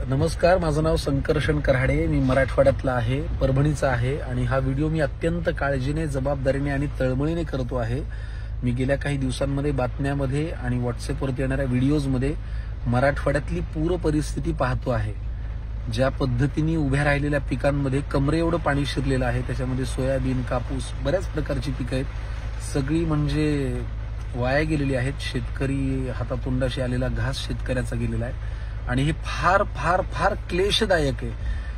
नमस्कार, माझं नाव संकर्षण कराडे. मी मराठवाड्यातला आहे, परभणीचा आहे आणि हा व्हिडिओ मी अत्यंत काळजीने, जबाबदारीने आणि तळमळीने करतो आहे. मी गेल्या काही दिवसांमध्ये बातम्यामध्ये आणि व्हॉट्सअपवरती येणाऱ्या व्हिडिओजमध्ये मराठवाड्यातली पूर परिस्थिती पाहतो आहे. ज्या पद्धतीने उभ्या राहिलेल्या पिकांमध्ये कमरे एवढं पाणी शिरलेलं आहे, त्याच्यामध्ये सोयाबीन, कापूस, बऱ्याच प्रकारची पिकं आहेत. सगळी म्हणजे वाया गेलेली आहेत. शेतकरी हातातोंडाशी आलेला घास शेतकऱ्याचा गेलेला आहे आणि हे फार फार फार क्लेशदायक आहे.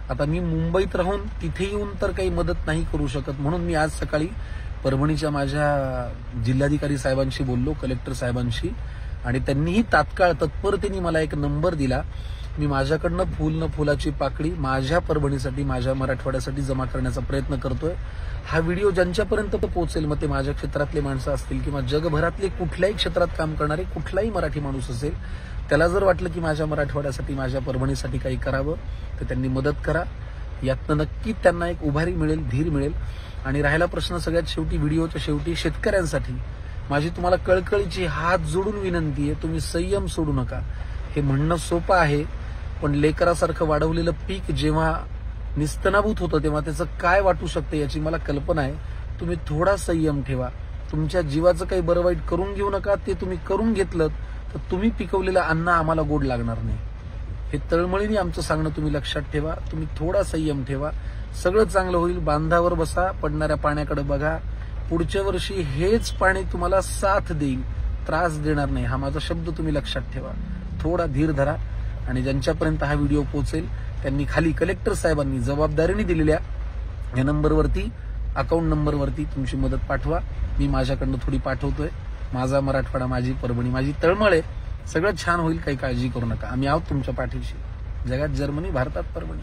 आता मी मुंबईत राहून तिथे येऊन तर काही मदत नाही करू शकत, म्हणून मी आज सकाळी परभणीच्या माझ्या जिल्हाधिकारी साहेबांशी बोललो, कलेक्टर साहेबांशी, आणि त्यांनीही तात्काळ तत्परतेने मला एक नंबर दिला. मी माझ्याकडनं फुल न फुलाची पाकळी माझ्या परभणीसाठी, माझ्या मराठवाड्यासाठी जमा करण्याचा प्रयत्न करतोय. हा व्हिडिओ ज्यांच्यापर्यंत पोहोचेल, मग ते माझ्या क्षेत्रातले माणसं असतील किंवा जगभरातले कुठल्याही क्षेत्रात काम करणारे कुठलाही मराठी माणूस असेल, त्याला जर वाटलं की माझ्या मराठवाड्यासाठी, माझ्या परभणीसाठी काही करावं, तर त्यांनी मदत करा. यातनं नक्की त्यांना एक उभारी मिळेल, धीर मिळेल. आणि राहिला प्रश्न सगळ्यात शेवटी, व्हिडिओच्या शेवटी, शेतकऱ्यांसाठी माझी तुम्हाला कळकळीची हात जोडून विनंती आहे, तुम्ही संयम सोडू नका. हे म्हणणं सोपं आहे, पण लेकरासारखं वाढवलेलं पीक जेव्हा निस्तनाभूत होतं तेव्हा त्याचं काय वाटू शकतं याची मला कल्पना आहे. तुम्ही थोडा संयम ठेवा. तुमच्या जीवाचं काही बरं वाईट करून घेऊ नका. ते तुम्ही करून घेतलं तर तुम्ही पिकवलेलं अन्न आम्हाला गोड लागणार नाही. हे तळमळीने आमचं सांगणं तुम्ही लक्षात ठेवा. तुम्ही थोडा संयम ठेवा, सगळं चांगलं होईल. बांधावर बसा, पडणाऱ्या पाण्याकडे बघा. पुढच्या वर्षी हेच पाणी तुम्हाला साथ देईल, त्रास देणार नाही. हा माझा शब्द तुम्ही लक्षात ठेवा. थोडा धीर धरा. आणि ज्यांच्यापर्यंत हा व्हिडिओ पोहोचेल त्यांनी खाली कलेक्टर साहेबांनी जबाबदारीने दिलेल्या या नंबरवरती, अकाउंट नंबरवरती तुमची मदत पाठवा. मी माझ्याकडनं थोडी पाठवतोय. माझा मराठवाडा, माझी परभणी, माझी तळमळ आहे. सगळं छान होईल, काही काळजी करू नका. आम्ही आहोत तुमच्या पाठीशी. जगात जर्मनी, भारतात परभणी.